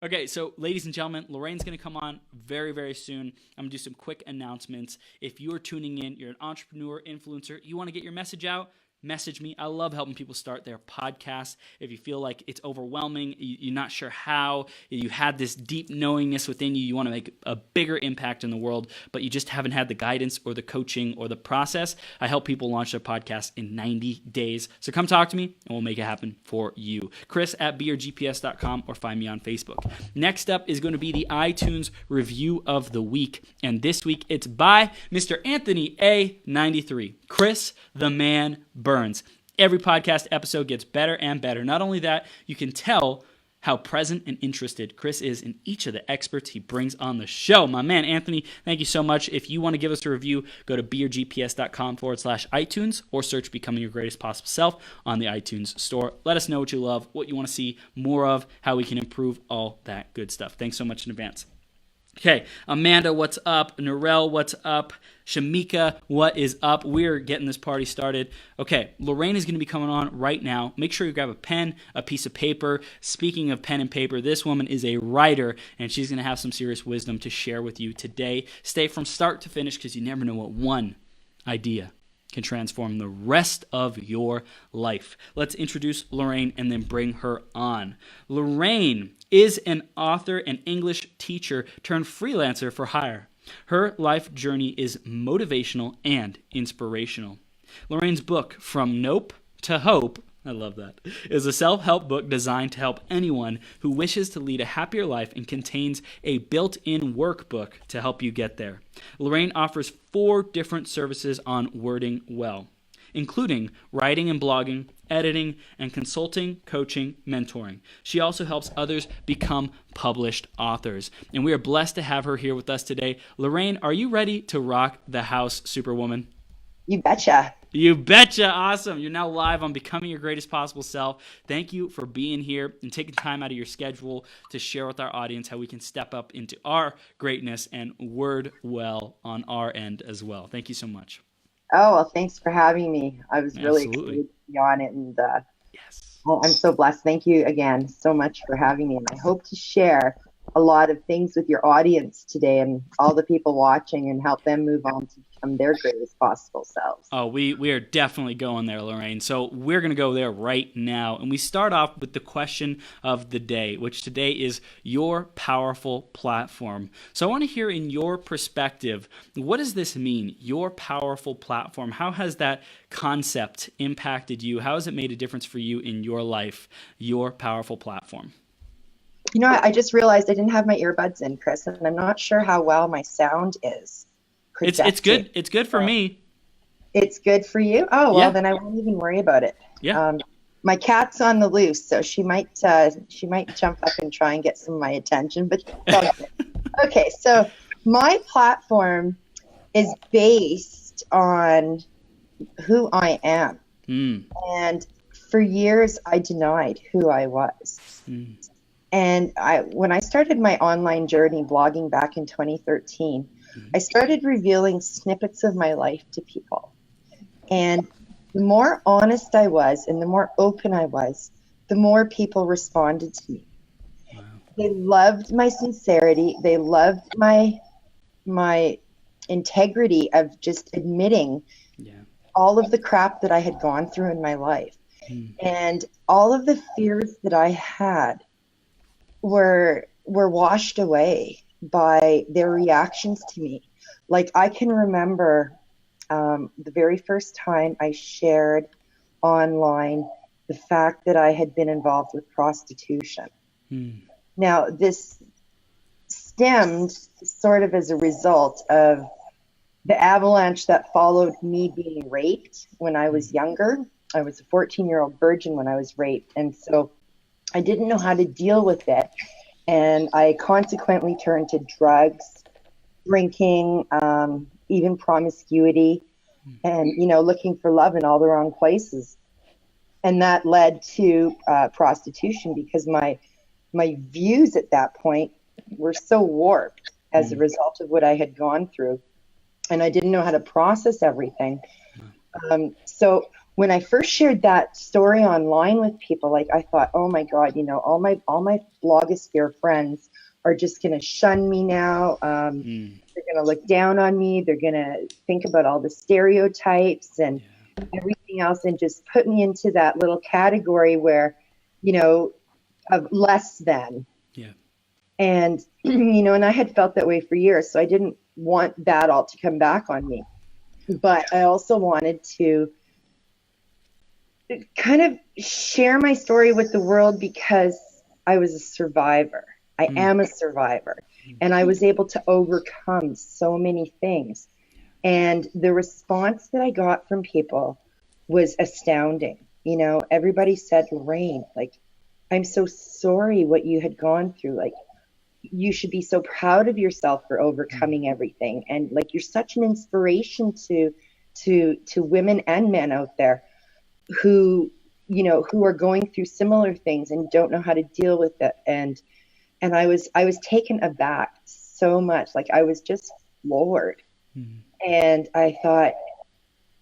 Okay, so ladies and gentlemen, Lorraine's going to come on very, very soon. I'm going to do some quick announcements. If you're tuning in, you're an entrepreneur, influencer, you want to get your message out, message me. I love helping people start their podcast. If you feel like it's overwhelming, you're not sure how, you had this deep knowingness within you, you want to make a bigger impact in the world, but you just haven't had the guidance or the coaching or the process, I help people launch their podcast in 90 days. So come talk to me and we'll make it happen for you. Chris@beyourgps.com or find me on Facebook. Next up is going to be the iTunes review of the week. And this week it's by Mr. Anthony A93. Chris the Man Burns. Every podcast episode gets better and better. Not only that, you can tell how present and interested Chris is in each of the experts he brings on the show. My man, Anthony, thank you so much. If you want to give us a review, go to beyourgps.com/iTunes or search Becoming Your Greatest Possible Self on the iTunes store. Let us know what you love, what you want to see more of, how we can improve, all that good stuff. Thanks so much in advance. Okay, Amanda, what's up? Narelle, what's up? Shamika, what is up? We're getting this party started. Okay, Lorraine is going to be coming on right now. Make sure you grab a pen, a piece of paper. Speaking of pen and paper, this woman is a writer, and she's going to have some serious wisdom to share with you today. Stay from start to finish because you never know what one idea can transform the rest of your life. Let's introduce Lorraine and then bring her on. Lorraine is an author and English teacher turned freelancer for hire. Her life journey is motivational and inspirational. Lorraine's book, From Nope to Hope, I love that, is a self-help book designed to help anyone who wishes to lead a happier life and contains a built-in workbook to help you get there. Lorraine offers 4 different services on wording well, including writing and blogging, editing, and consulting, coaching, mentoring. She also helps others become published authors. And we are blessed to have her here with us today. Lorraine, are you ready to rock the house, Superwoman? You betcha. You betcha. Awesome. You're now live on Becoming Your Greatest Possible Self. Thank you for being here and taking time out of your schedule to share with our audience how we can step up into our greatness and word well on our end as well. Thank you so much. Oh, well, thanks for having me. I was really Absolutely. excited to be on it. And Yes. well, I'm so blessed. Thank you again so much for having me. And I hope to share a lot of things with your audience today and all the people watching and help them move on to become their greatest possible selves. Oh, we are definitely going there, Lorraine. So we're going to go there right now. And we start off with the question of the day, which today is your powerful platform. So I want to hear in your perspective, what does this mean, your powerful platform? How has that concept impacted you? How has it made a difference for you in your life, your powerful platform? You know, I just realized I didn't have my earbuds in, Chris, and I'm not sure how well my sound is. It's good. It's good for me. It's good for you? Oh, well, Yeah. Then I won't even worry about it. Yeah. My cat's on the loose, so she might jump up and try and get some of my attention. But okay, so my platform is based on who I am, and for years I denied who I was. And when I started my online journey blogging back in 2013, I started revealing snippets of my life to people. And the more honest I was and the more open I was, the more people responded to me. Wow. They loved my sincerity. They loved my integrity of just admitting all of the crap that I had gone through in my life. And all of the fears that I had were washed away by their reactions to me. Like, I can remember the very first time I shared online the fact that I had been involved with prostitution. Now, this stemmed sort of as a result of the avalanche that followed me being raped when I was younger. I was a 14-year-old virgin when I was raped, and so I didn't know how to deal with it, and I consequently turned to drugs, drinking, even promiscuity, and, looking for love in all the wrong places. And that led to prostitution because my views at that point were so warped as a result of what I had gone through, and I didn't know how to process everything. So when I first shared that story online with people, like I thought, oh my God, you know, all my blogosphere friends are just going to shun me now. They're going to look down on me. They're going to think about all the stereotypes and everything else and just put me into that little category where, you know, of less than. Yeah. And, you know, and I had felt that way for years. So I didn't want that all to come back on me. But I also wanted to kind of share my story with the world because I was a survivor. I am a survivor. And I was able to overcome so many things. And the response that I got from people was astounding. You know, everybody said, Lorraine, like, I'm so sorry what you had gone through. Like, you should be so proud of yourself for overcoming everything. And like, you're such an inspiration to women and men out there who, you know, who are going through similar things and don't know how to deal with it. And I was taken aback so much. Like, I was just floored. And I thought,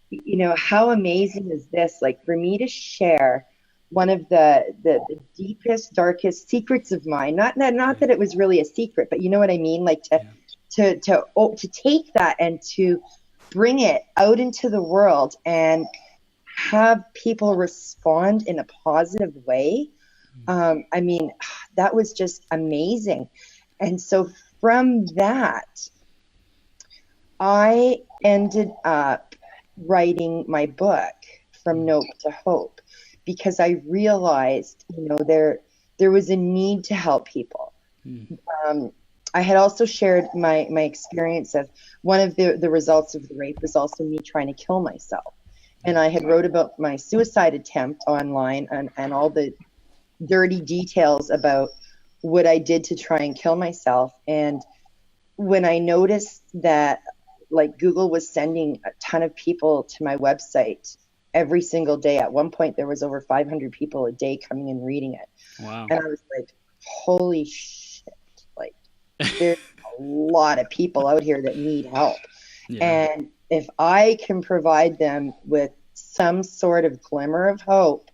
you know, how amazing is this? Like, for me to share one of the deepest, darkest secrets of mine, not that it was really a secret, but you know what I mean? Like to take that and to bring it out into the world and have people respond in a positive way. I mean, that was just amazing. And so from that, I ended up writing my book, From Nope to Hope, because I realized, you know, there was a need to help people. I had also shared my experience of one of the results of the rape was also me trying to kill myself. And I had wrote about my suicide attempt online and all the dirty details about what I did to try and kill myself. And when I noticed that, like, Google was sending a ton of people to my website every single day. At one point, there was over 500 people a day coming and reading it. Wow. And I was like, holy shit. Like, there's a lot of people out here that need help. Yeah. And if I can provide them with some sort of glimmer of hope,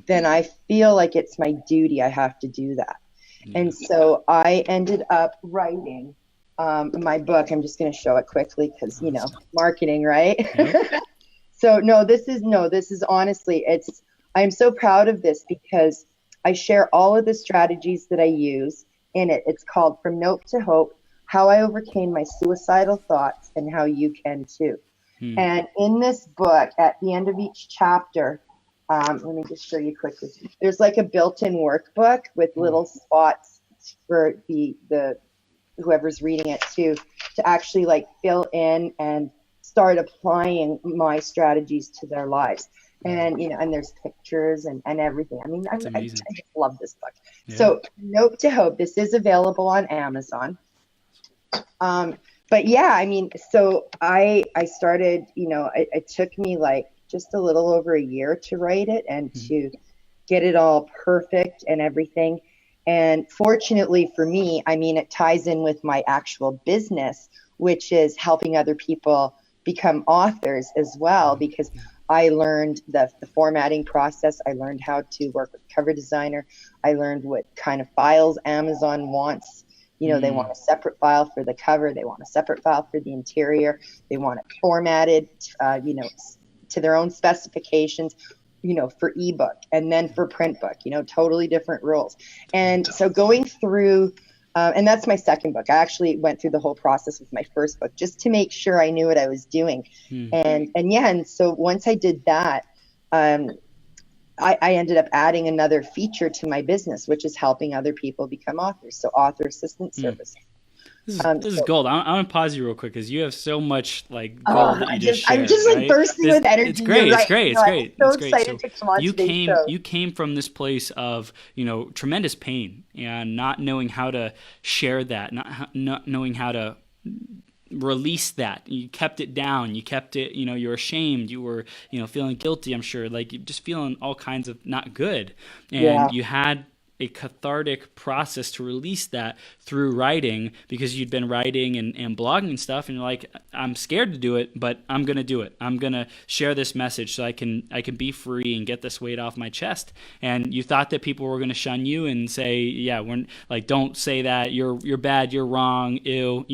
then I feel like it's my duty. I have to do that. Yeah. And so I ended up writing my book. I'm just going to show it quickly because, you know, marketing, right? Yep. So this is honestly, I'm so proud of this because I share all of the strategies that I use in it. It's called From Nope to Hope, How I Overcame My Suicidal Thoughts and How You Can Too. And in this book, at the end of each chapter, let me just show you quickly. There's like a built-in workbook with little spots for the whoever's reading it to actually like fill in and start applying my strategies to their lives. And, you know, and there's pictures and everything. I mean, I just love this book. Yeah. So Nope to Hope, this is available on Amazon. But yeah, I mean, so I started, you know, it took me like just a little over a year to write it and to get it all perfect and everything. And fortunately for me, I mean, it ties in with my actual business, which is helping other people become authors as well, because I learned the formatting process. I learned how to work with a cover designer. I learned what kind of files Amazon wants. You know, they want a separate file for the cover. They want a separate file for the interior. They want it formatted, you know, to their own specifications, you know, for ebook and then for print book, you know, totally different rules. And so going through, and that's my second book. I actually went through the whole process with my first book just to make sure I knew what I was doing. And so once I did that, I ended up adding another feature to my business, which is helping other people become authors. So author assistant service. This is gold. I want to pause you real quick because you have so much like gold that you just shared. I'm just like bursting with energy. It's great. Right. It's great. No, It's great. I'm so it's great. excited to come on today's show. You came from this place of, you know, tremendous pain and not knowing how to share that, not knowing how to release that. You kept it down. You kept it, you know, you were ashamed. You were, you know, feeling guilty, I'm sure. Like, you just feeling all kinds of not good. And you had a cathartic process to release that through writing, because you'd been writing and blogging and stuff, and you're like, I'm scared to do it, but I'm going to do it. I'm going to share this message so I can be free and get this weight off my chest. And you thought that people were going to shun you and say, yeah, we're like, don't say that, you're bad, you're wrong, ew,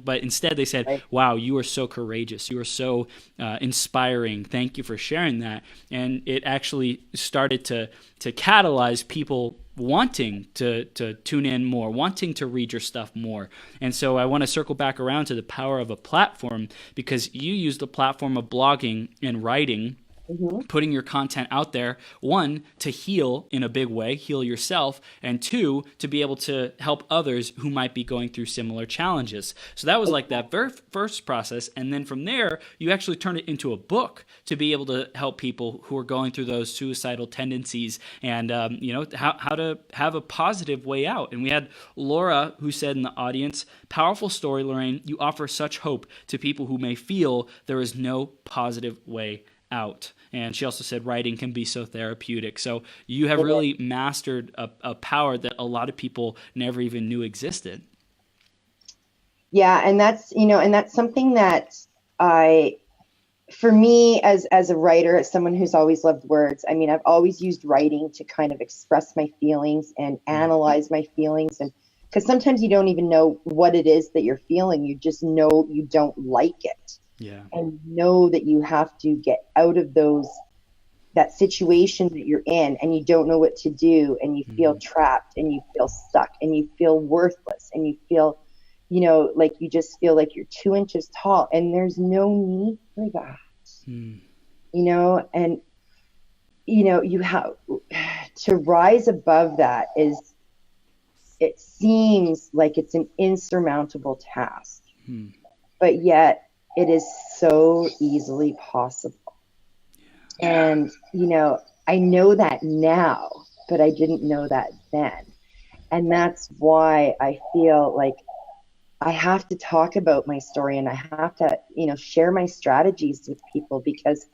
but instead they said, wow, you are so courageous, you are so inspiring, thank you for sharing that. And it actually started to catalyze people wanting to tune in more, wanting to read your stuff more. And so I want to circle back around to the power of a platform, because you use the platform of blogging and writing, putting your content out there, one, to heal in a big way, heal yourself, and two, to be able to help others who might be going through similar challenges. So that was like that very first process. And then from there, you actually turned it into a book to be able to help people who are going through those suicidal tendencies and, how to have a positive way out. And we had Laura, who said in the audience, powerful story, Lorraine. You offer such hope to people who may feel there is no positive way out. And she also said writing can be so therapeutic. So you have really mastered a power that a lot of people never even knew existed. Yeah, and that's something that for me as a writer, as someone who's always loved words, I mean, I've always used writing to kind of express my feelings and analyze my feelings, and because sometimes you don't even know what it is that you're feeling, you just know you don't like it. Yeah. And know that you have to get out of that situation that you're in, and you don't know what to do, and you feel trapped, and you feel stuck, and you feel worthless, and you feel, like you just feel like you're 2 inches tall, and there's no need for that. And you have to rise above that. It seems like it's an insurmountable task, but yet it is so easily possible. And, I know that now, but I didn't know that then. And that's why I feel like I have to talk about my story, and I have to, share my strategies with people, because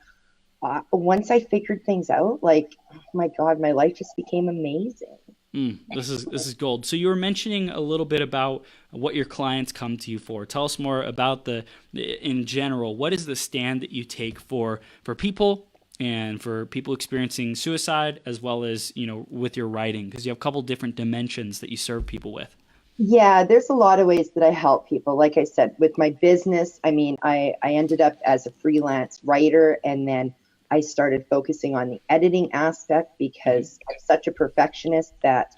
once I figured things out, like, oh my God, my life just became amazing. This is gold. So you were mentioning a little bit about what your clients come to you for. Tell us more about in general, what is the stand that you take for people and for people experiencing suicide, as well as, with your writing, because you have a couple different dimensions that you serve people with. Yeah, there's a lot of ways that I help people. Like I said, with my business, I mean, I ended up as a freelance writer, and then I started focusing on the editing aspect, because I'm such a perfectionist that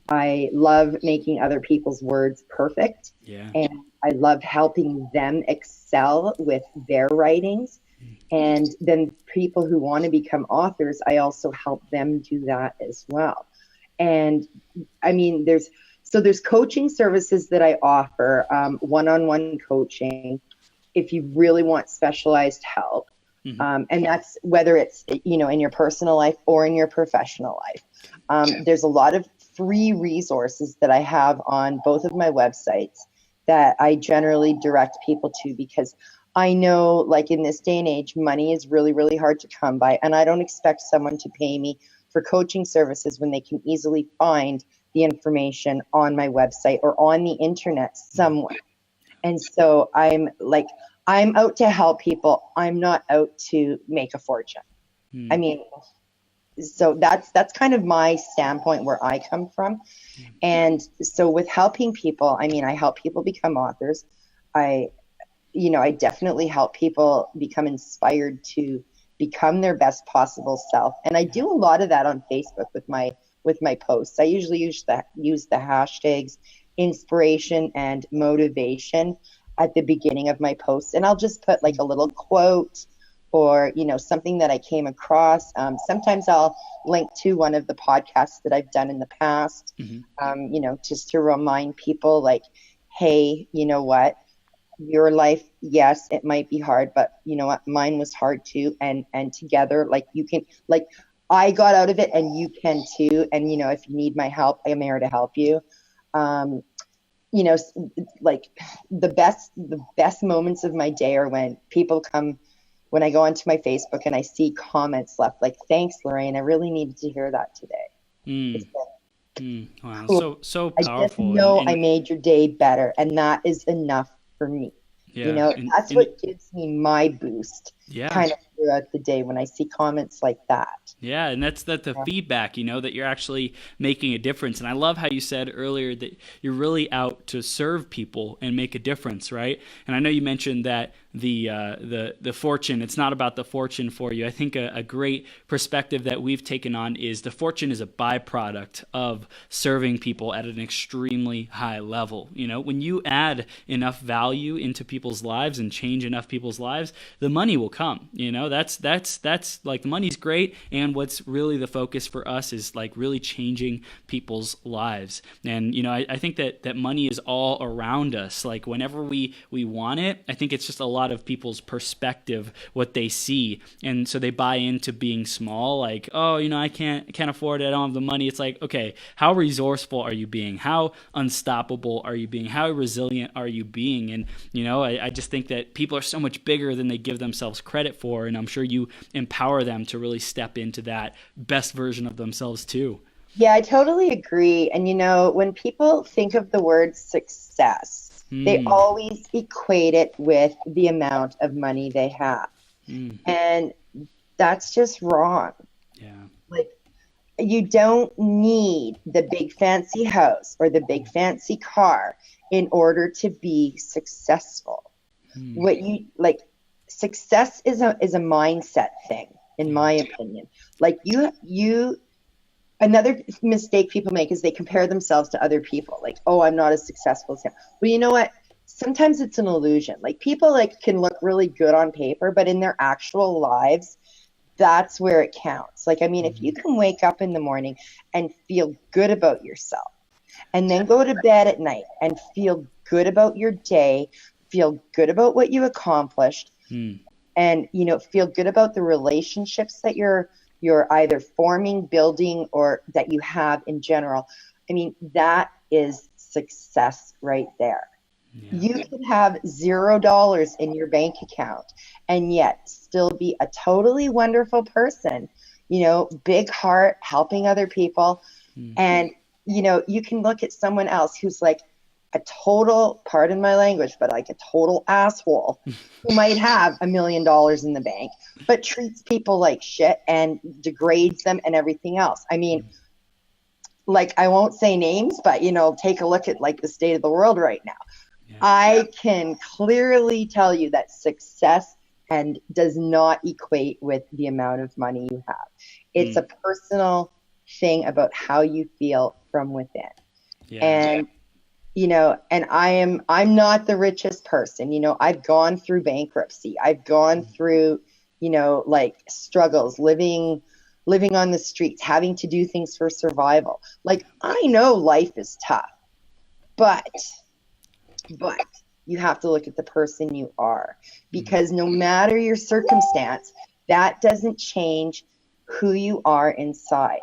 I love making other people's words perfect. Yeah. And I love helping them excel with their writings. And then people who want to become authors, I also help them do that as well. And I mean, there's coaching services that I offer, one-on-one coaching, if you really want specialized help. And that's whether it's, in your personal life or in your professional life. There's a lot of free resources that I have on both of my websites that I generally direct people to, because I know, like, in this day and age, money is really, really hard to come by. And I don't expect someone to pay me for coaching services when they can easily find the information on my website or on the internet somewhere. And so I'm out to help people. I'm not out to make a fortune. I mean, so that's kind of my standpoint where I come from. And so with helping people, I mean, I help people become authors. I definitely help people become inspired to become their best possible self. And I do a lot of that on Facebook with my posts. I usually use the hashtags inspiration and motivation at the beginning of my posts, and I'll just put like a little quote or something that I came across. Sometimes I'll link to one of the podcasts that I've done in the past, just to remind people, like, hey, you know what, your life, yes, it might be hard, but you know what, mine was hard too, and together, like, you can, like, I got out of it and you can too, and if you need my help, I'm here to help you. Like the best moments of my day are when I go onto my Facebook and I see comments left like, thanks, Lorraine, I really needed to hear that today. It's been Wow, Cool. so I just powerful, know I and made your day better, and that is enough for me. You yeah, know, that's and what gives me my boost yeah. kind of throughout the day when I see comments like that. Yeah, and that's the Yeah. feedback, that you're actually making a difference. And I love how you said earlier that you're really out to serve people and make a difference, right? And I know you mentioned that the fortune, it's not about the fortune for you. I think a great perspective that we've taken on is the fortune is a byproduct of serving people at an extremely high level. When you add enough value into people's lives and change enough people's lives, the money will come. That's like, the money's great, and what's really the focus for us is like really changing people's lives. And I think that money is all around us. Like, whenever we want it, I think it's just a lot of people's perspective, what they see, and so they buy into being small. Like, oh, I can't afford it, I don't have the money. It's like, okay, how resourceful are you being? How unstoppable are you being? How resilient are you being? And I just think that people are so much bigger than they give themselves credit for, and I'm sure you empower them to really step into that best version of themselves too. Yeah, I totally agree. And when people think of the word success, they always equate it with the amount of money they have. And that's just wrong. Yeah. Like, you don't need the big fancy house or the big fancy car in order to be successful. What you like, success is a mindset thing, in my opinion. Like, another mistake people make is they compare themselves to other people. Like, oh, I'm not as successful as him. Well, you know what? Sometimes it's an illusion. Like, people can look really good on paper, but in their actual lives, that's where it counts. Like, I mean, if you can wake up in the morning and feel good about yourself, and then go to bed at night and feel good about your day, feel good about what you accomplished, and feel good about the relationships that you're either forming, building, or that you have in general. I mean, that is success right there. Yeah. You could have $0 in your bank account and yet still be a totally wonderful person, big heart, helping other people. And, you can look at someone else who's like a total, pardon my language, but like a total asshole who might have $1 million in the bank, but treats people like shit and degrades them and everything else. I mean, like, I won't say names, but, take a look at like the state of the world right now. Yeah. I can clearly tell you that success and does not equate with the amount of money you have. It's a personal thing about how you feel from within. Yeah. And and I'm not the richest person. I've gone through bankruptcy. I've gone through, like, struggles, living on the streets, having to do things for survival. Like, I know life is tough, but you have to look at the person you are, because no matter your circumstance, that doesn't change who you are inside.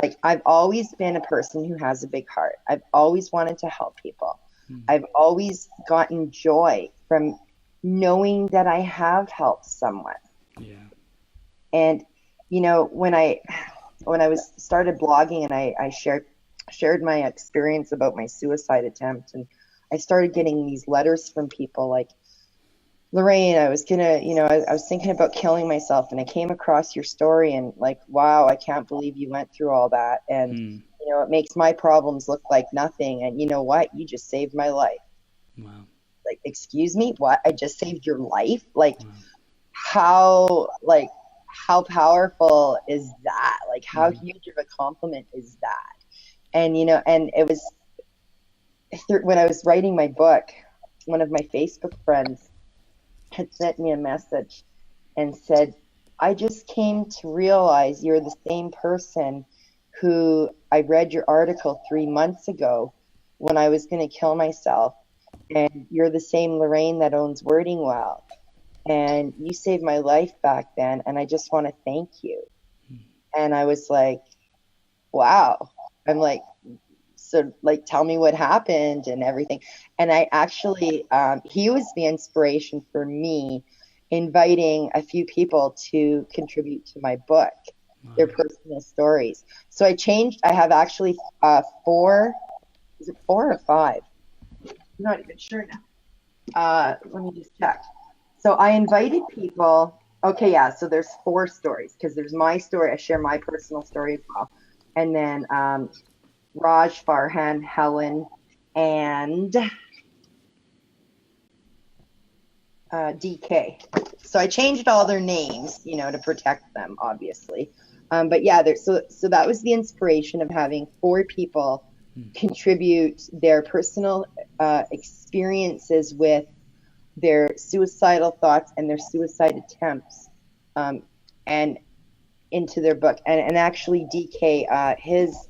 Like, I've always been a person who has a big heart. I've always wanted to help people. I've always gotten joy from knowing that I have helped someone. Yeah. And, when I started blogging and I shared my experience about my suicide attempt, and I started getting these letters from people like, Lorraine, I was thinking about killing myself, and I came across your story, and like, wow, I can't believe you went through all that. And, it makes my problems look like nothing. And you know what? You just saved my life. Wow. Like, excuse me, what? I just saved your life? Like, wow. how powerful is that? Like, how huge of a compliment is that? And, and it was when I was writing my book, one of my Facebook friends had sent me a message and said, I just came to realize you're the same person who I read your article 3 months ago when I was going to kill myself. And you're the same Lorraine that owns Wording Well. And you saved my life back then. And I just want to thank you. And I was like, wow. I'm like, so like, tell me what happened and everything. And I actually, he was the inspiration for me inviting a few people to contribute to my book. their personal stories. So I have actually 4, is it 4 or 5? I'm not even sure now. Let me just check. So I invited people. Okay, yeah. So there's 4 stories because there's my story. I share my personal story as well, and then Raj, Farhan, Helen, and DK. So I changed all their names, to protect them, obviously. But yeah, so that was the inspiration of having 4 people contribute their personal experiences with their suicidal thoughts and their suicide attempts, and into their book. And actually, DK, his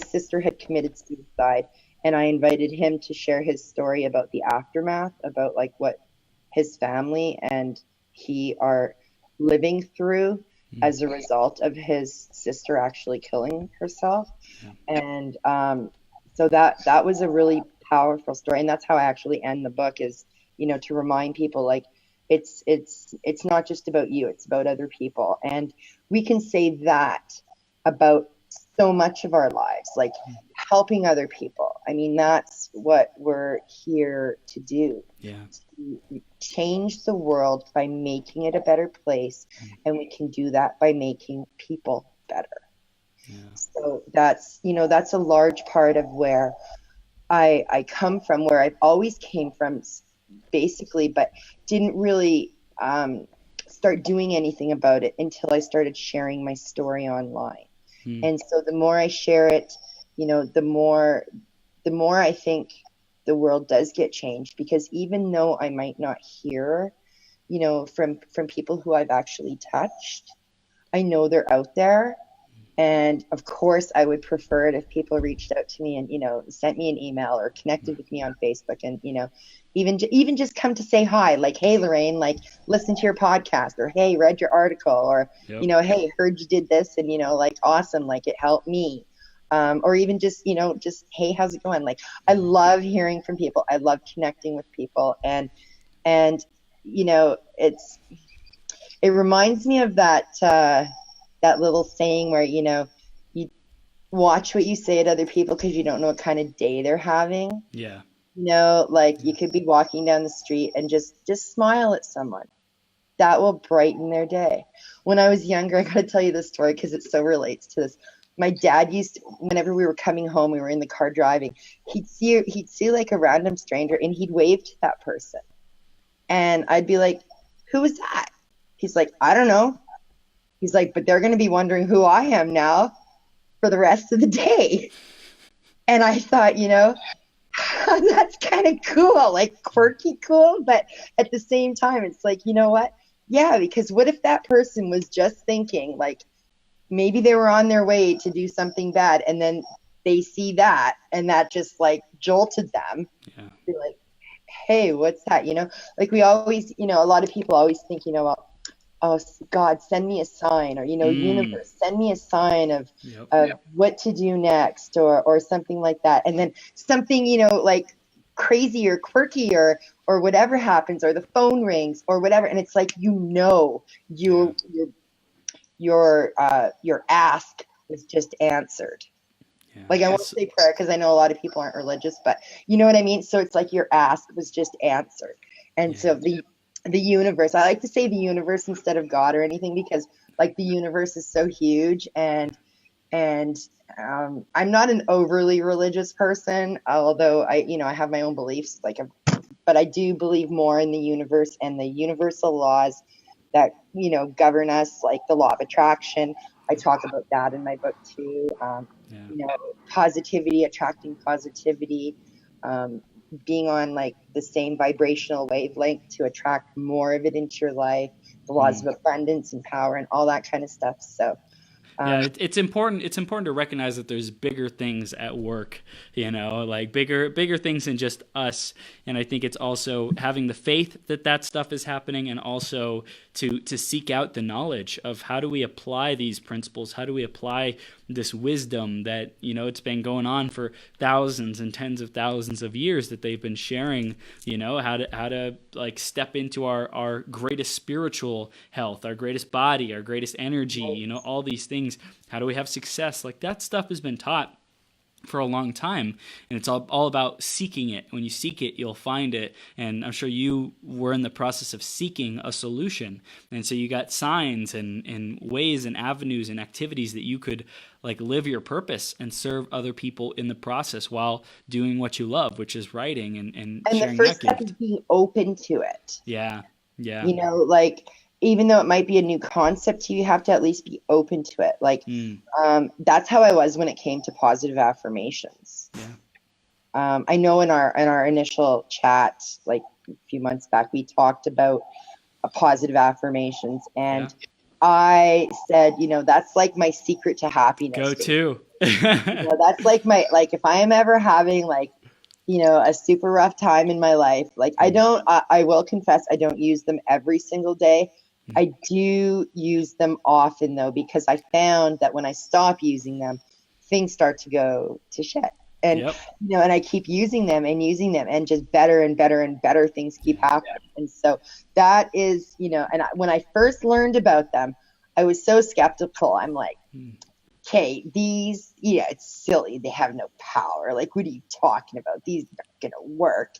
sister had committed suicide, and I invited him to share his story about the aftermath, about like what his family and he are living through as a result of his sister actually killing herself. And so that was a really powerful story, and that's how I actually end the book, is to remind people, like, it's not just about you, it's about other people. And we can say that about so much of our lives, like helping other people. I mean, that's what we're here to do. To change the world by making it a better place, and we can do that by making people better. So that's a large part of where I come from, where I've always came from, basically, but didn't really start doing anything about it until I started sharing my story online. And so the more I share it, the more I think the world does get changed, because even though I might not hear, from people who I've actually touched, I know they're out there. And of course, I would prefer it if people reached out to me and, sent me an email or connected with me on Facebook, and, even just come to say hi, like, hey, Lorraine, like, listen to your podcast, or hey, read your article, or, hey, heard you did this, and, like, awesome, like, it helped me. Or even just, hey, how's it going? Like, I love hearing from people. I love connecting with people. And it reminds me of that little saying where, you watch what you say to other people, because you don't know what kind of day they're having. Like, you could be walking down the street and just smile at someone. That will brighten their day. When I was younger, I got to tell you this story because it so relates to this. My dad used to, whenever we were coming home, we were in the car driving, he'd see like a random stranger, and he'd wave to that person. And I'd be like, who was that? He's like, I don't know. He's like, but they're going to be wondering who I am now for the rest of the day. And I thought, that's kind of cool, like quirky cool. But at the same time, it's like, you know what? Yeah, because what if that person was just thinking, like, maybe they were on their way to do something bad, and then they see that, and that just like jolted them. Be like, hey, what's that? Like, we always, a lot of people always think, well, oh, God, send me a sign, or, universe, send me a sign of what to do next, or something like that. And then something, like crazy or quirky or whatever happens, or the phone rings or whatever. And it's like, your ask was just answered. Like, I won't say prayer because I know a lot of people aren't religious, but you know what I mean? So it's like your ask was just answered. And so the universe, I like to say the universe instead of God or anything, because like the universe is so huge, and I'm not an overly religious person, although I have my own beliefs, but I do believe more in the universe and the universal laws that govern us, like the law of attraction. I talk about that in my book too. Positivity, attracting positivity, being on like the same vibrational wavelength to attract more of it into your life, the laws of abundance and power and all that kind of stuff. So it's important. It's important to recognize that there's bigger things at work, like bigger things than just us. And I think it's also having the faith that stuff is happening, and also to seek out the knowledge of how do we apply these principles, how do we apply this wisdom that it's been going on for thousands and tens of thousands of years that they've been sharing. How to like step into our greatest spiritual health, our greatest body, our greatest energy. All these things things? How do we have success? Like, that stuff has been taught for a long time, and it's all about seeking it. When you seek it, you'll find it. And I'm sure you were in the process of seeking a solution, and so you got signs and ways and avenues and activities that you could like live your purpose and serve other people in the process while doing what you love, which is writing and sharing the first that step gift. is being open to it. Yeah. You know, like, even though it might be a new concept to you, you have to at least be open to it. Like, that's how I was when it came to positive affirmations. Yeah. I know in our initial chat, like a few months back, we talked about positive affirmations, and I said, you know, that's like my secret to happiness. Go to. You know, that's like if I am ever having like, you know, a super rough time in my life, like I will confess, I don't use them every single day. I do use them often though, because I found that when I stop using them, things start to go to shit. And, you know, and I keep using them and just better and better and better things keep happening. And so that is, you know, and when I first learned about them, I was so skeptical. I'm like, okay, these, yeah, it's silly. They have no power. Like, what are you talking about? These are not going to work.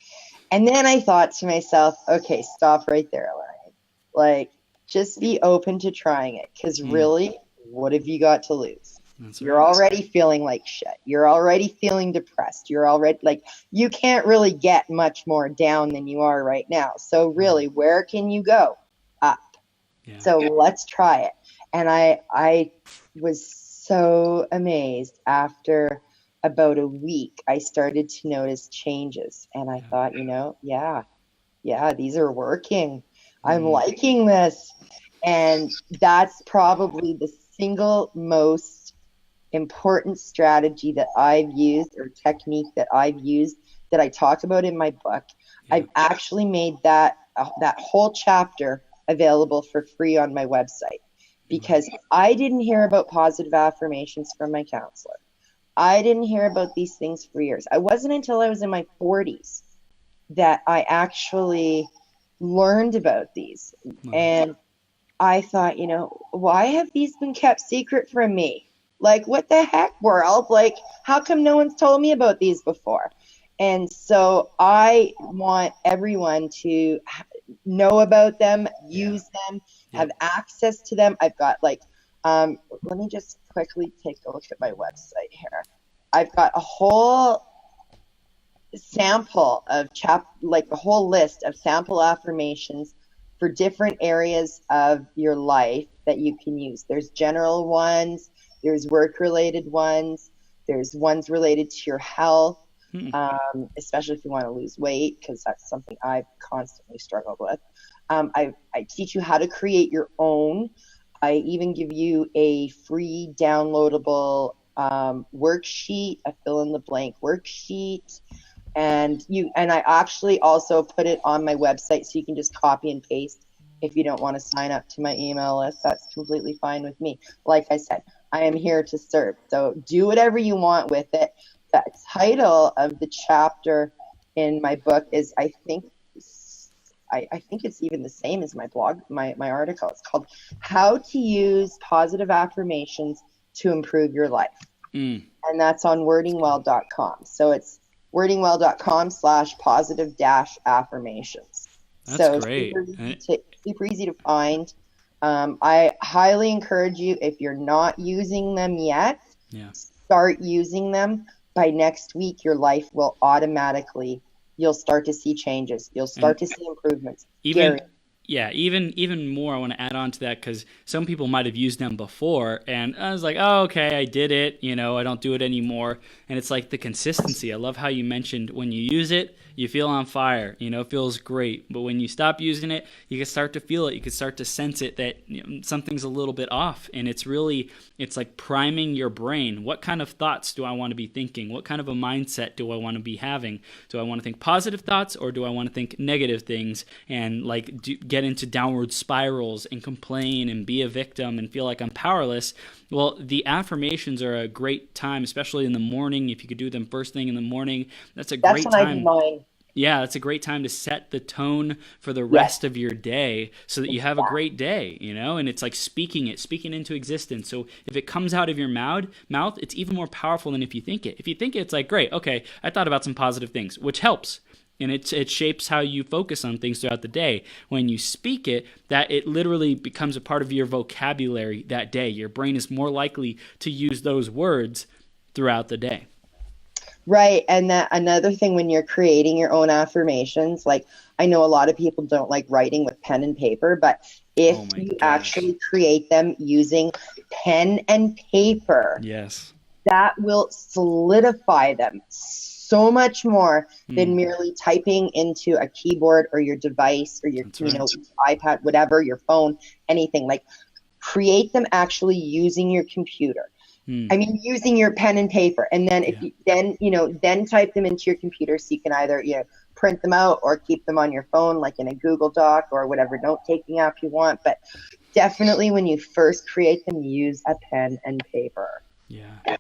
And then I thought to myself, okay, stop right there, Lorraine. Like, just be open to trying it, because really, what have you got to lose? You're already feeling like shit. You're already feeling depressed. You're already like, you can't really get much more down than you are right now. So really, where can you go? Up. Yeah. So let's try it. And I was so amazed. After about a week, I started to notice changes, and I thought, you know, yeah, these are working. I'm liking this. And that's probably the single most important strategy that I've used, or technique that I've used, that I talk about in my book. I've actually made that whole chapter available for free on my website, because I didn't hear about positive affirmations from my counselor. I didn't hear about these things for years. It wasn't until I was in my 40s that I actually learned about these. And I thought, you know, why have these been kept secret from me? Like, what the heck, world? Like, how come no one's told me about these before? And so I want everyone to know about them, use them, have access to them. I've got like, let me just quickly take a look at my website here. I've got a whole sample of like a whole list of sample affirmations for different areas of your life that you can use. There's general ones, there's work-related ones, there's ones related to your health, especially if you want to lose weight, because that's something I've constantly struggled with. I teach you how to create your own. I even give you a free downloadable worksheet, a fill-in-the-blank worksheet. And I actually also put it on my website, so you can just copy and paste. If you don't want to sign up to my email list, that's completely fine with me. Like I said, I am here to serve. So do whatever you want with it. The title of the chapter in my book is, I think it's even the same as my blog, my article. It's called How to Use Positive Affirmations to Improve Your Life. And that's on wordingwell.com. So it's wordingwell.com/positive-affirmations. That's great. Super easy to find. I highly encourage you, if you're not using them yet, start using them. By next week, your life will you'll start to see changes. You'll start to see improvements. Even more, I want to add on to that, because some people might have used them before, and I was like, oh, okay, I did it, you know, I don't do it anymore. And it's like the consistency. I love how you mentioned when you use it, you feel on fire, you know, it feels great. But when you stop using it, you can start to feel it. You can start to sense it that, you know, something's a little bit off. And it's like priming your brain. What kind of thoughts do I want to be thinking? What kind of a mindset do I want to be having? Do I want to think positive thoughts, or do I want to think negative things and like get into downward spirals and complain and be a victim and feel like I'm powerless? Well, the affirmations are a great time, especially in the morning. If you could do them first thing in the morning, that's a great time. That's when I do mine. Yeah, it's a great time to set the tone for the rest of your day so that you have a great day, and it's like speaking into existence. So if it comes out of your mouth, it's even more powerful than if you think it. If you think it, it's like, great, okay, I thought about some positive things, which helps. And it shapes how you focus on things throughout the day. When you speak it, that it literally becomes a part of your vocabulary that day. Your brain is more likely to use those words throughout the day. Right. And that another thing, when you're creating your own affirmations, like I know a lot of people don't like writing with pen and paper, but if you actually create them using pen and paper, yes, that will solidify them so much more than merely typing into a keyboard or your device or your iPad, whatever, your phone, anything. Like, create them actually using your computer. I mean, using your pen and paper, and then if you then type them into your computer, so you can either print them out or keep them on your phone, like in a Google Doc or whatever note-taking app you want. But definitely, when you first create them, use a pen and paper. Yeah.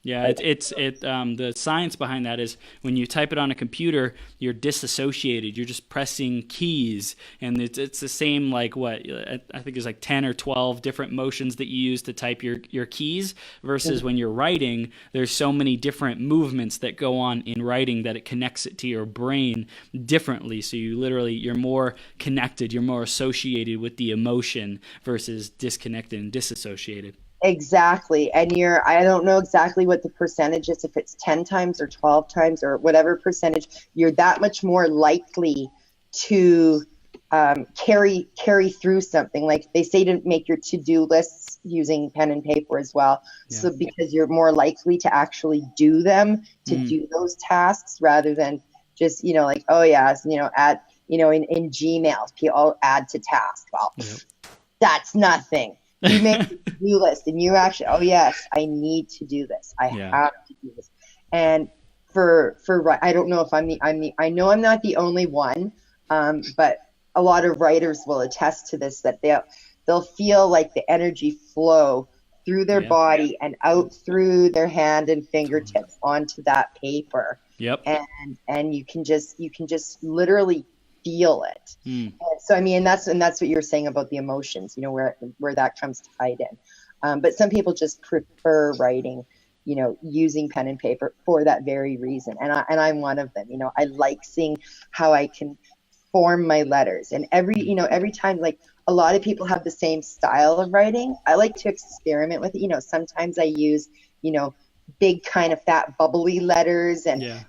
Yeah, the science behind that is when you type it on a computer, you're disassociated. You're just pressing keys, and it's the same, like I think there's like 10 or 12 different motions that you use to type your keys, versus when you're writing, there's so many different movements that go on in writing that it connects it to your brain differently. So you're more connected, you're more associated with the emotion versus disconnected and disassociated. Exactly. And I don't know exactly what the percentage is, if it's 10 times or 12 times or whatever percentage, you're that much more likely to carry through something. Like they say to make your to-do lists using pen and paper as well. Yeah. So because you're more likely to actually do them, to do those tasks, rather than just, like, oh yeah, add, in Gmail, people add to task. Well, that's nothing. You make a to-do list, and you actually, oh yes, I need to do this. I have to do this. And for I don't know if I know I'm not the only one, but a lot of writers will attest to this, that they'll feel like the energy flow through their body and out through their hand and fingertips onto that paper. Yep. And you can just literally feel it. And so, I mean, that's what you're saying about the emotions, where that comes tied in. But some people just prefer writing, using pen and paper for that very reason. And I'm one of them. I like seeing how I can form my letters. And every time, like, a lot of people have the same style of writing. I like to experiment with it. Sometimes I use, big kind of fat bubbly letters, and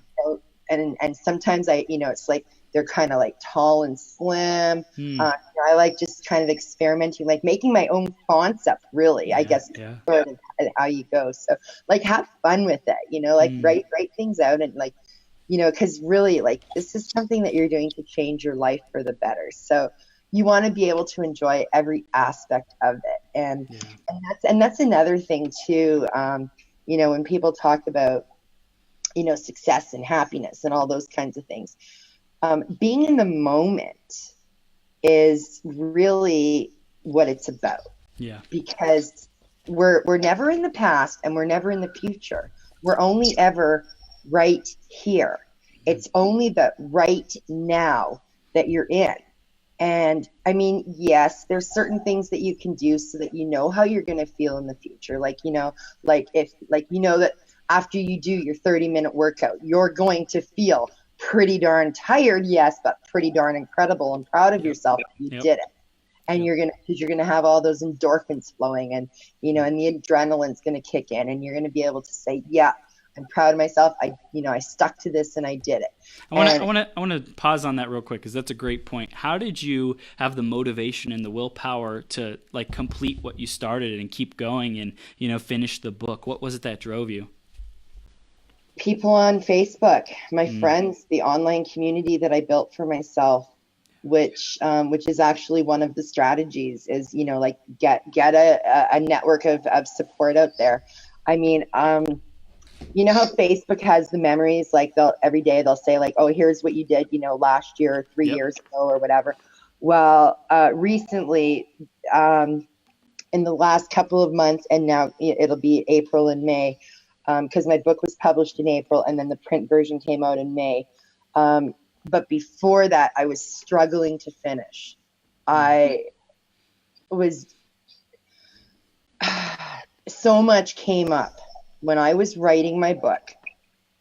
and sometimes it's like they're kind of like tall and slim. I like just kind of experimenting, like making my own fonts up, really, I guess, sort of how you go. So, like, have fun with it, like write things out, and like, because really, like, this is something that you're doing to change your life for the better. So you want to be able to enjoy every aspect of it. And that's another thing too. When people talk about, success and happiness and all those kinds of things, being in the moment is really what it's about. Yeah. Because we're never in the past, and we're never in the future. We're only ever right here. It's only the right now that you're in. And I mean, yes, there's certain things that you can do so that you know how you're going to feel in the future. Like, that after you do your 30-minute workout, you're going to feel pretty darn tired, yes, but pretty darn incredible and proud of yourself that you did it. And you're gonna have all those endorphins flowing, and and the adrenaline's gonna kick in, and you're gonna be able to say, yeah, I'm proud of myself. I stuck to this and I did it. I want to pause on that real quick, because that's a great point. How did you have the motivation and the willpower to, like, complete what you started and keep going and finish the book? What was it that drove you? People on Facebook, my friends, the online community that I built for myself, which is actually one of the strategies, is get a network of support out there. I mean, how Facebook has the memories, like every day they'll say, like, oh, here's what you did, last year, or 3 years ago, or whatever. Well, recently, in the last couple of months, and now it'll be April and May, because my book was published in April and then the print version came out in May. But before that, I was struggling to finish. I was, so much came up when I was writing my book.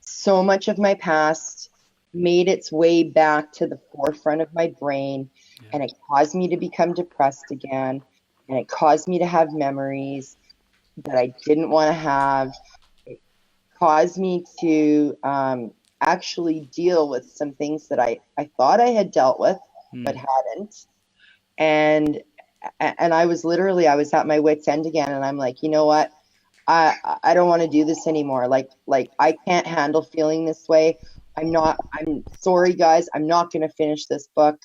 So much of my past made its way back to the forefront of my brain, and it caused me to become depressed again, and it caused me to have memories that I didn't want to have. It caused me to actually deal with some things that I thought I had dealt with, but hadn't. And I was at my wit's end again, and I'm like, you know what? I don't want to do this anymore. Like I can't handle feeling this way. I'm sorry guys, I'm not going to finish this book.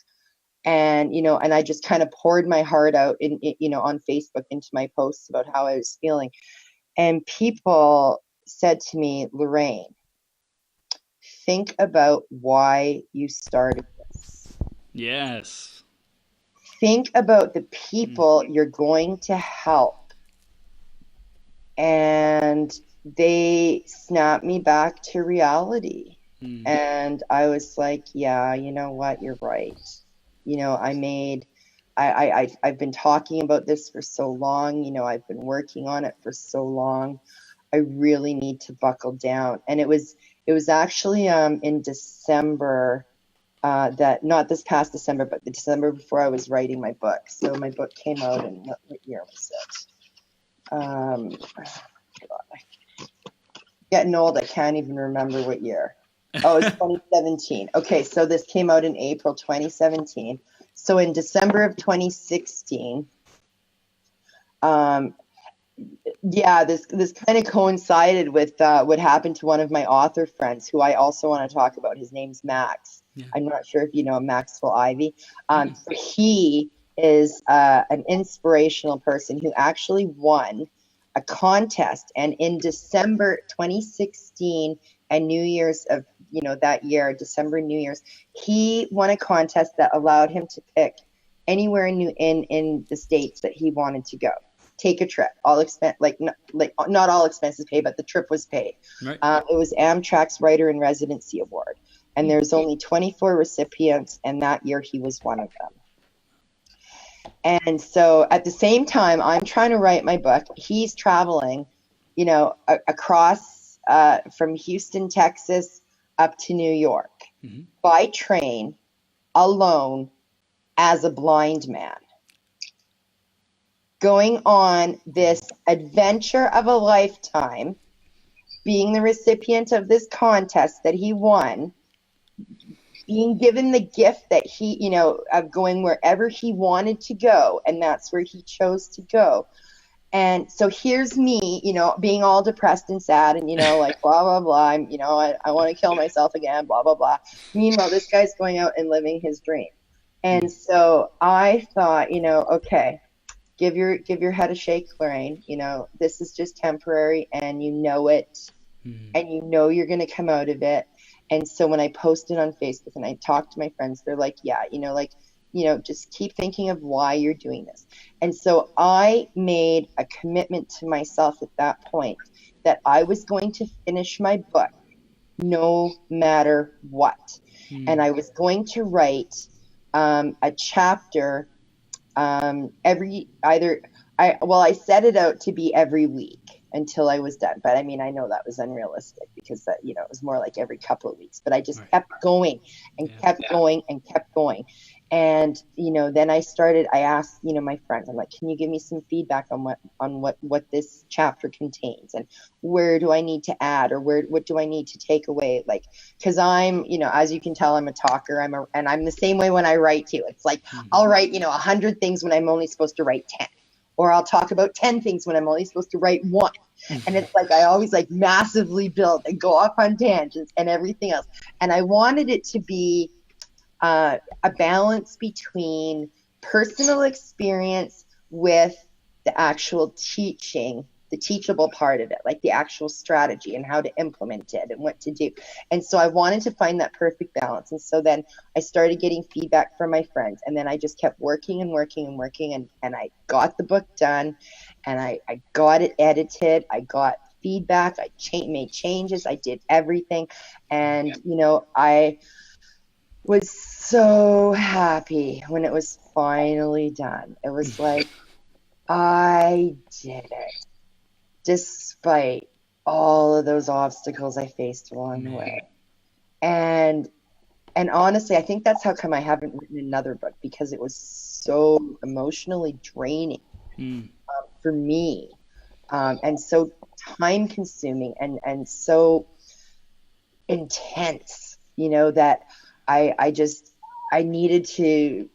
And, and I just kind of poured my heart out on Facebook into my posts about how I was feeling. And people said to me, Lorraine, think about why you started this. Yes. Think about the people you're going to help. And they snapped me back to reality. And I was like, yeah, you know what? You're right. I've been talking about this for so long. I've been working on it for so long. I really need to buckle down. And it was actually in December, that not this past December, but the December before I was writing my book. So my book came out in what year was it? Getting old, I can't even remember what year. Oh, it was 2017. Okay, so this came out in April 2017. So in December of 2016, this kind of coincided with what happened to one of my author friends, who I also want to talk about. His name's Max. Yeah. I'm not sure if you know Maxwell Ivy. So he is an inspirational person who actually won a contest, and in December 2016 and New Year's of that year, December New Year's, he won a contest that allowed him to pick anywhere in the States that he wanted to go. Take a trip, all expense, not all expenses paid, but the trip was paid. Right. It was Amtrak's Writer in Residency Award, and there's only 24 recipients, and that year he was one of them. And so at the same time, I'm trying to write my book. He's traveling, across from Houston, Texas, up to New York by train, alone, as a blind man, going on this adventure of a lifetime, being the recipient of this contest that he won, being given the gift that he, of going wherever he wanted to go, and that's where he chose to go. And so here's me, being all depressed and sad and, like, blah, blah, blah. I want to kill myself again, blah, blah, blah. Meanwhile, this guy's going out and living his dream. And so I thought, okay, give your head a shake, Lorraine. This is just temporary, and you know it, and you're going to come out of it. And so when I posted on Facebook and I talked to my friends, they're like, yeah, just keep thinking of why you're doing this. And so I made a commitment to myself at that point that I was going to finish my book no matter what. And I was going to write a chapter I set it out to be every week until I was done. But I mean, I know that was unrealistic because that, it was more like every couple of weeks, but I just kept going and kept going and kept going. And, then I asked, my friends, I'm like, can you give me some feedback on what this chapter contains, and where do I need to add, or what do I need to take away? Like, cause I'm, as you can tell, I'm a talker. And I'm the same way when I write too. It's like, I'll write, 100 things when I'm only supposed to write 10, or I'll talk about 10 things when I'm only supposed to write 1. And it's like, I always massively build and go off on tangents and everything else. And I wanted it to be a balance between personal experience with the actual teaching, the teachable part of it, like the actual strategy and how to implement it and what to do. And so I wanted to find that perfect balance. And so then I started getting feedback from my friends, and then I just kept working and working and working, and I got the book done, and I got it edited. I got feedback. I made changes. I did everything. And, was so happy when it was finally done. It was like, I did it, despite all of those obstacles I faced along the way. And honestly, I think that's how come I haven't written another book, because it was so emotionally draining for me, and so time consuming and so intense, that I needed to,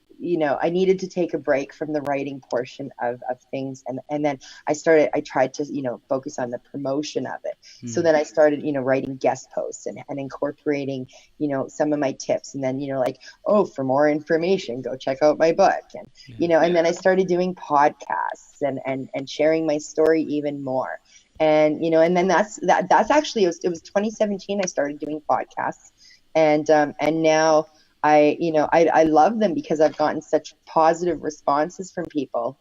take a break from the writing portion of things. And then I tried to, focus on the promotion of it. So then I started, writing guest posts and incorporating, some of my tips. And then, like, oh, for more information, go check out my book. And, and then I started doing podcasts and sharing my story even more. And, and then that's actually, it was 2017, I started doing podcasts. And now I love them because I've gotten such positive responses from people.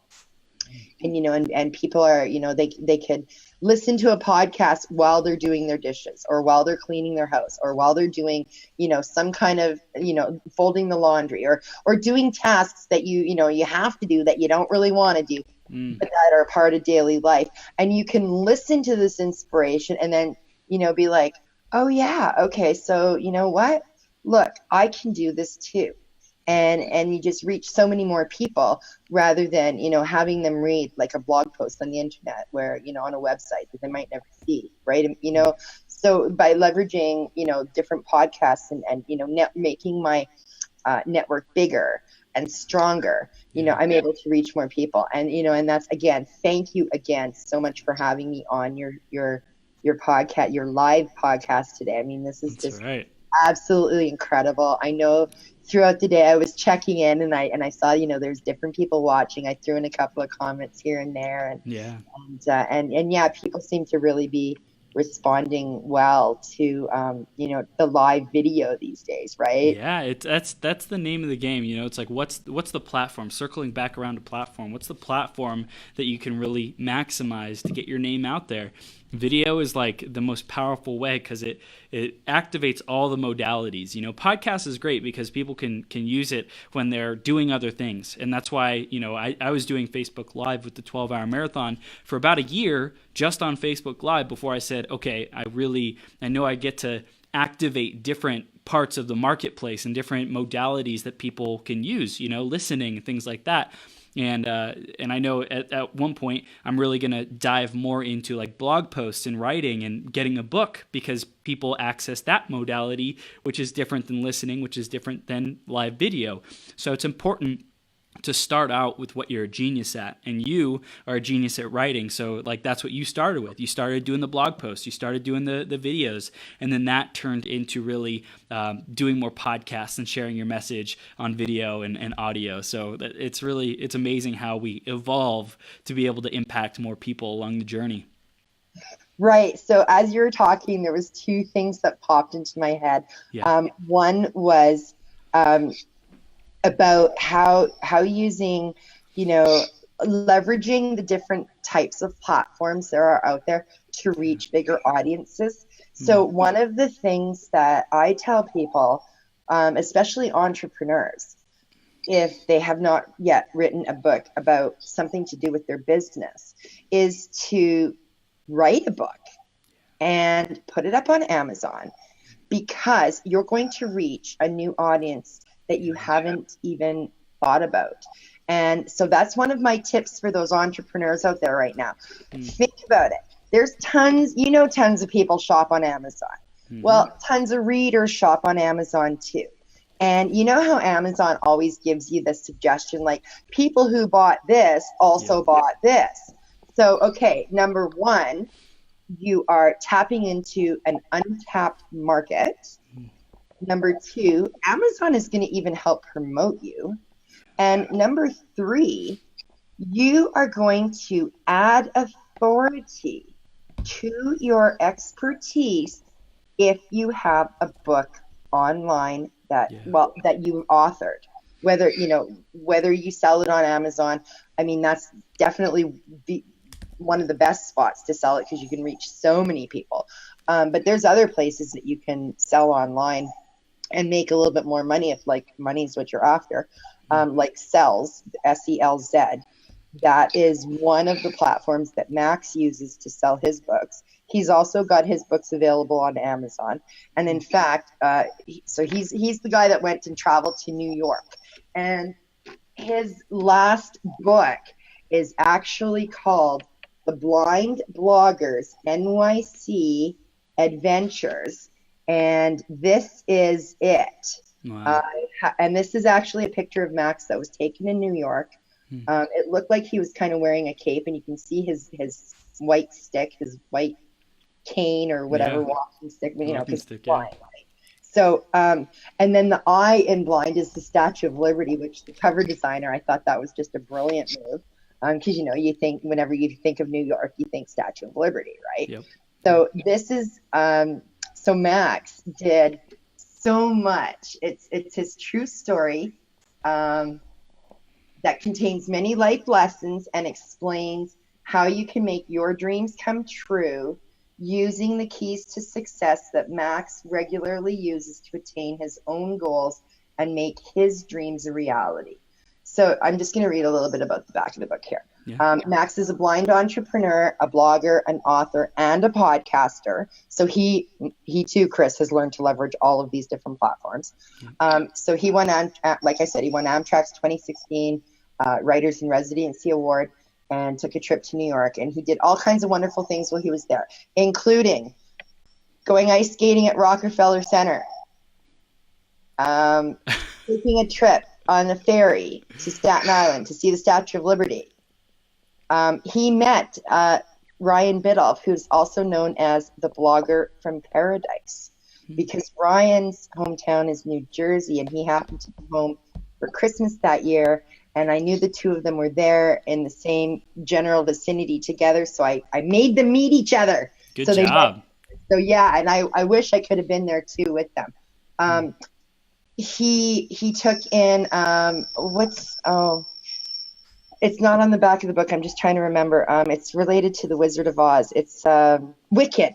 And, and people are, they could listen to a podcast while they're doing their dishes, or while they're cleaning their house, or while they're doing, some kind of, folding the laundry, or doing tasks that you have to do that you don't really want to do, but that are part of daily life. And you can listen to this inspiration and then, be like, oh yeah, okay, so you know what? Look, I can do this too. And you just reach so many more people rather than, having them read like a blog post on the internet where, on a website that they might never see, right? And, so by leveraging, different podcasts and making my network bigger and stronger, I'm able to reach more people. And, and that's, again, thank you again so much for having me on your podcast, your live podcast today. I mean, this is That's just right. absolutely incredible. I know throughout the day I was checking in and I saw, there's different people watching. I threw in a couple of comments here and there, and yeah, people seem to really be responding well to the live video these days, right? Yeah, that's the name of the game. It's like, what's the platform? Circling back around to platform. What's the platform that you can really maximize to get your name out there? Video is like the most powerful way because it activates all the modalities. Podcast is great because people can use it when they're doing other things. And that's why, I was doing Facebook Live with the 12-hour marathon for about a year just on Facebook Live before I said, okay, I know I get to activate different parts of the marketplace and different modalities that people can use, listening, things like that. And I know at one point I'm really going to dive more into like blog posts and writing and getting a book, because people access that modality, which is different than listening, which is different than live video. So it's important to start out with what you're a genius at, and you are a genius at writing. So like that's what you started with. You started doing the blog posts, you started doing the videos, and then that turned into really doing more podcasts and sharing your message on video and audio. So it's amazing how we evolve to be able to impact more people along the journey. Right. So as you were talking, there was two things that popped into my head. Yeah. One was about how using, leveraging the different types of platforms there are out there to reach bigger audiences. So one of the things that I tell people, especially entrepreneurs, if they have not yet written a book about something to do with their business, is to write a book and put it up on Amazon, because you're going to reach a new audience that you haven't even thought about. And so that's one of my tips for those entrepreneurs out there right now. Think about it. There's tons of people shop on Amazon. Well, tons of readers shop on Amazon too. And you know how Amazon always gives you the suggestion, like, people who bought this also bought this. So, okay, number one, you are tapping into an untapped market. Number two, Amazon is going to even help promote you. And number three, you are going to add authority to your expertise if you have a book online that you authored. Whether you sell it on Amazon, I mean, that's definitely one of the best spots to sell it, because you can reach so many people. But there's other places that you can sell online and make a little bit more money if like money's what you're after. Like Sells, SELZ. That is one of the platforms that Max uses to sell his books. He's also got his books available on Amazon. And in fact, so he's the guy that went and traveled to New York. And his last book is actually called The Blind Bloggers NYC Adventures. And this is it. Wow. And this is actually a picture of Max that was taken in New York. It looked like he was kind of wearing a cape, and you can see his white stick, his white cane or whatever, walking stick, you know, because blind. Right? So, and then the eye in Blind is the Statue of Liberty, which the cover designer, I thought that was just a brilliant move. Because, you know, you think whenever you think of New York, you think Statue of Liberty, right? Yep. So this is, so Max did so much. It's his true story. That contains many life lessons and explains how you can make your dreams come true using the keys to success that Max regularly uses to attain his own goals and make his dreams a reality. So I'm just going to read a little bit about the back of the book here. Yeah. Max is a blind entrepreneur, a blogger, an author, and a podcaster. So he too, Chris, has learned to leverage all of these different platforms. So he won, like I said, he won Amtrak's 2016 Writers in Residency Award and took a trip to New York. And he did all kinds of wonderful things while he was there, including going ice skating at Rockefeller Center, taking a trip on a ferry to Staten Island to see the Statue of Liberty. He met Ryan Biddulph, who's also known as the blogger from Paradise, because Ryan's hometown is New Jersey, and he happened to be home for Christmas that year. And I knew the two of them were there in the same general vicinity together, so I made them meet each other. Good job. So yeah, and I wish I could have been there too with them. He took in it's not on the back of the book. I'm just trying to remember. It's related to the Wizard of Oz. It's Wicked,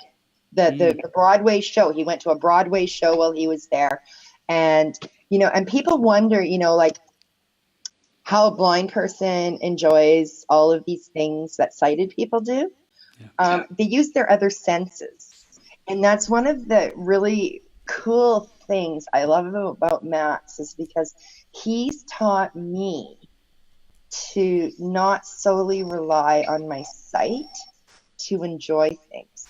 the Broadway show. He went to a Broadway show while he was there, and you know, and people wonder, you know, like, how a blind person enjoys all of these things that sighted people do. Yeah. They use their other senses. And that's one of the really cool things I love about Max, is because he's taught me to not solely rely on my sight to enjoy things.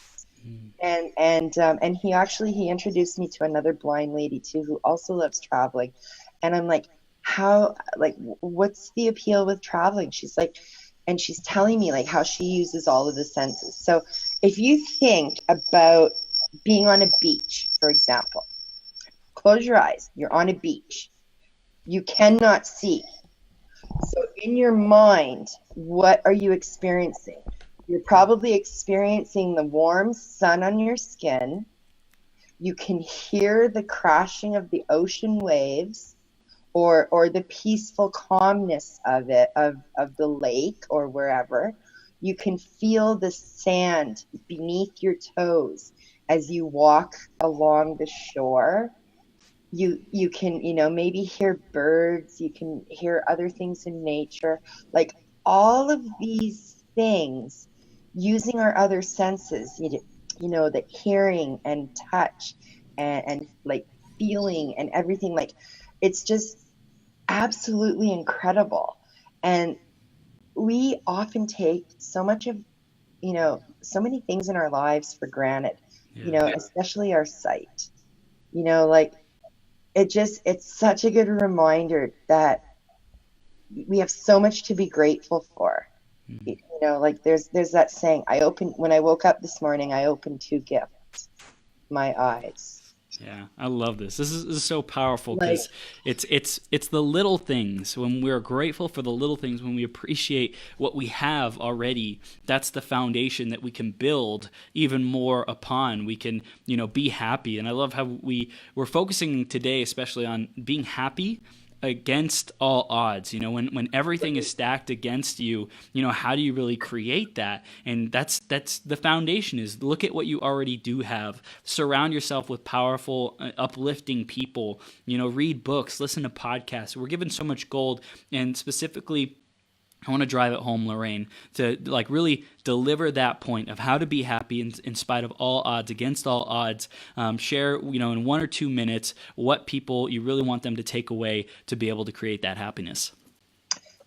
And he introduced me to another blind lady too, who also loves traveling. And I'm like, what's the appeal with traveling? She's like, and she's telling me like how she uses all of the senses. So if you think about being on a beach, for example, close your eyes, you're on a beach, you cannot see. So in your mind, what are you experiencing? You're probably experiencing the warm sun on your skin. You can hear the crashing of the ocean waves, or the peaceful calmness of it, of the lake or wherever. You can feel the sand beneath your toes as you walk along the shore. You can, you know, maybe hear birds, you can hear other things in nature, like all of these things using our other senses, you know, the hearing and touch and like feeling and everything. Like, it's just absolutely incredible. And we often take so much of, you know, so many things in our lives for granted, you know, especially our sight, you know, like it's such a good reminder that we have so much to be grateful for. You know, like there's that saying, when I woke up this morning, I opened 2 gifts, my eyes. Yeah, I love this. This is so powerful, because it's the little things. When we're grateful for the little things, when we appreciate what we have already, that's the foundation that we can build even more upon. We can, you know, be happy. And I love how we're focusing today, especially on being happy against all odds. When everything is stacked against you, how do you really create that? And that's the foundation. Is look at what you already do have. Surround yourself with powerful, uplifting people. Read books, listen to podcasts. We're given so much gold, and specifically, I want to drive it home, Lorraine, to really deliver that point of how to be happy in spite of all odds, against all odds. Share, in 1 or 2 minutes, what people you really want them to take away to be able to create that happiness.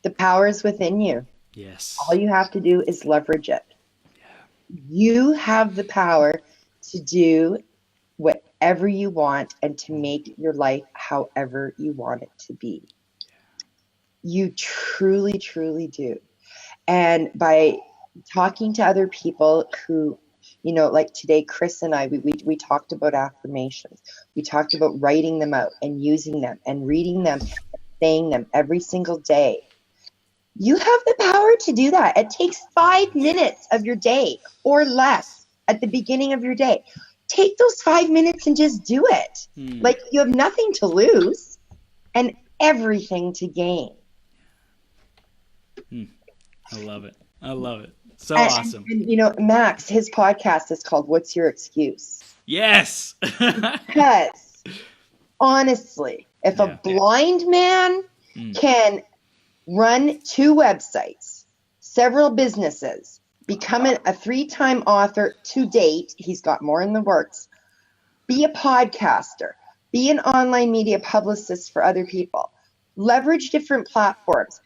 The power is within you. Yes. All you have to do is leverage it. Yeah. You have the power to do whatever you want and to make your life however you want it to be. You truly, truly do. And by talking to other people who, like today, Chris and I, we talked about affirmations. We talked about writing them out and using them and reading them, and saying them every single day. You have the power to do that. It takes 5 minutes of your day or less at the beginning of your day. Take those 5 minutes and just do it. Like, you have nothing to lose and everything to gain. I love it. So awesome. And Max, his podcast is called What's Your Excuse? Yes. Because honestly, if a blind man can run 2 websites, several businesses, become a 3-time author to date, he's got more in the works, be a podcaster, be an online media publicist for other people, leverage different platforms.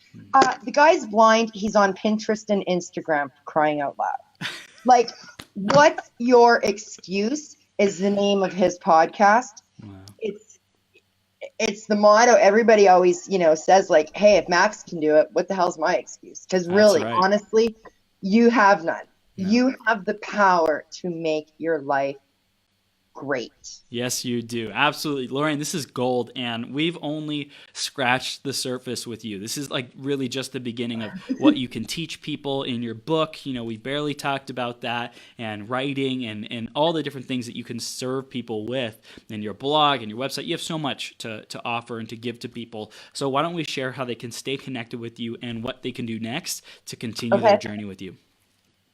The guy's blind. He's on Pinterest and Instagram, crying out loud. Like, What's Your Excuse is the name of his podcast. Wow. It's the motto. Everybody always, says like, hey, if Max can do it, what the hell's my excuse? Because really, honestly, you have none. No. You have the power to make your life great. Yes, you do. Absolutely. Lorraine, this is gold, and we've only scratched the surface with you. This is really just the beginning of what you can teach people in your book. We barely talked about that, and writing and all the different things that you can serve people with in your blog and your website. You have so much to offer and to give to people. So why don't we share how they can stay connected with you and what they can do next to continue their journey with you?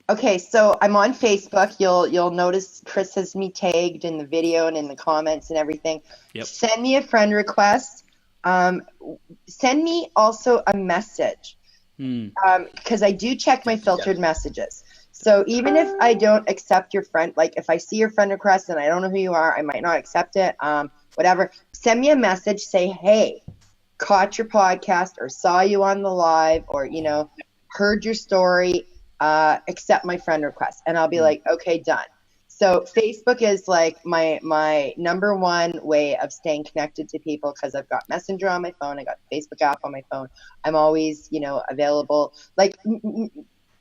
Okay, so I'm on Facebook. You'll notice Chris has me tagged in the video and in the comments and everything. Yep. Send me a friend request. Send me also a message because I do check my filtered messages. So even if I don't accept your friend, like if I see your friend request and I don't know who you are, I might not accept it. Whatever. Send me a message. Say, hey, caught your podcast or saw you on the live or heard your story. Accept my friend request, and I'll be like, okay, done. So Facebook is like my number one way of staying connected to people because I've got Messenger on my phone. I got the Facebook app on my phone. I'm always, available. Like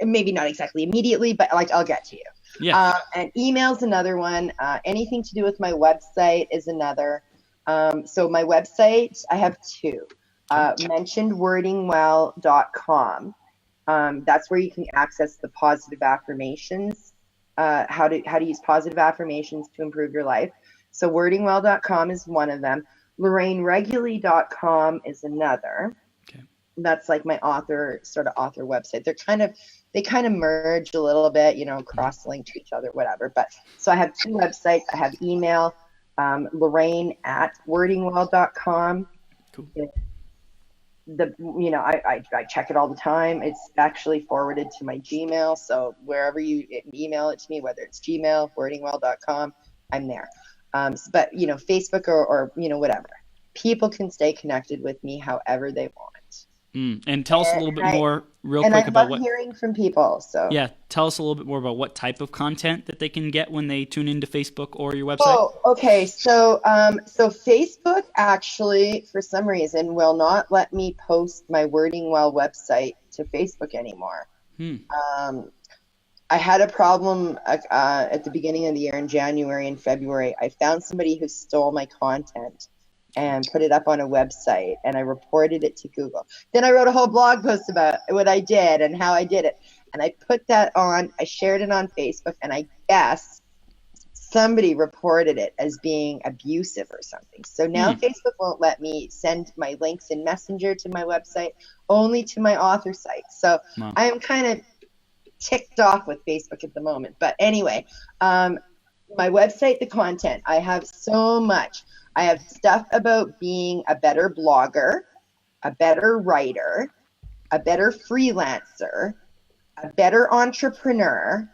maybe not exactly immediately, but I'll get to you. Yeah. And email's another one. Anything to do with my website is another. So my website, I have 2. mentionedwordingwell.com. That's where you can access the positive affirmations, how to use positive affirmations to improve your life. So wordingwell.com is one of them. LorraineReguly.com is another. Okay. That's like my author website. They kind of merge a little bit, cross-link to each other, whatever. But so I have 2 websites. I have email, Lorraine@wordingwell.com. Cool. I check it all the time. It's actually forwarded to my Gmail. So wherever you email it to me, whether it's Gmail, wordingwell.com, I'm there. But Facebook or whatever. People can stay connected with me however they want. And tell us a little bit more real quick about what hearing from people. So tell us a little bit more about what type of content that they can get when they tune into Facebook or your website. Oh, okay. So Facebook actually, for some reason, will not let me post my Wording Well website to Facebook anymore. I had a problem at the beginning of the year in January and February. I found somebody who stole my content and put it up on a website, and I reported it to Google. Then I wrote a whole blog post about what I did and how I did it. And I put that on, I shared it on Facebook, and I guess somebody reported it as being abusive or something. So now Facebook won't let me send my links in Messenger to my website, only to my author site. So I am kind of ticked off with Facebook at the moment. But anyway, my website, the content, I have so much. I have stuff about being a better blogger, a better writer, a better freelancer, a better entrepreneur,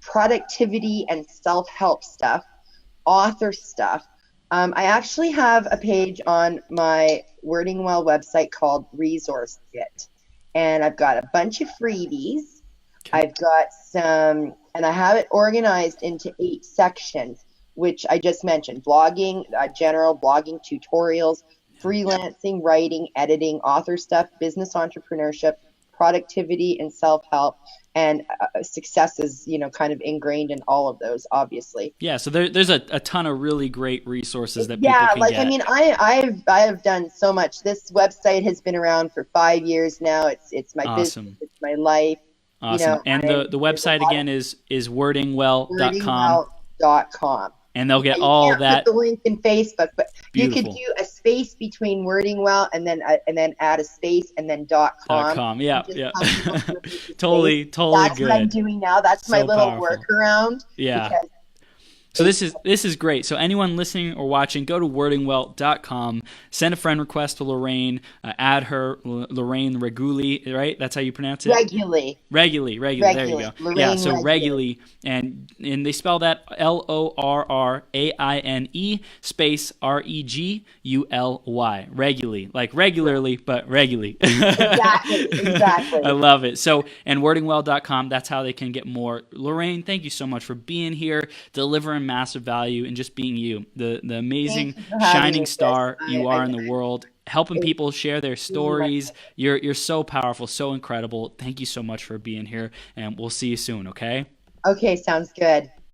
productivity and self-help stuff, author stuff. I actually have a page on my Wording Well website called Resource Kit, and I've got a bunch of freebies. I've got some, and I have it organized into 8 sections, which I just mentioned: blogging, general blogging tutorials, freelancing, writing, editing, author stuff, business entrepreneurship, productivity and self-help, and success is, kind of ingrained in all of those, obviously. Yeah, so there's a ton of really great resources that people can get. I mean, I have done so much. This website has been around for 5 years now. It's my business, it's my life. Awesome. And the website again is wordingwell.com. Wordingwell.com. And they'll get all that. Put the link in Facebook, but Beautiful. You could do a space between Wording Well and then add a space and then .com. Yeah. Totally That's good. That's what I'm doing now. That's my little workaround. Yeah. So this is great. So anyone listening or watching, go to wordingwell.com, send a friend request to Lorraine, add her, Lorraine Reguly, right? That's how you pronounce it? Reguly. There you go. Lorraine Reguly. And they spell that LORRAINE space REGULY. Reguly. Like regularly, but regularly. Exactly. I love it. So, and wordingwell.com, that's how they can get more. Lorraine, thank you so much for being here, delivering massive value, and just being you, the amazing shining star you are in the world, helping people share their stories. You're so powerful, so incredible. Thank you so much for being here, and we'll see you soon, okay? Okay, sounds good.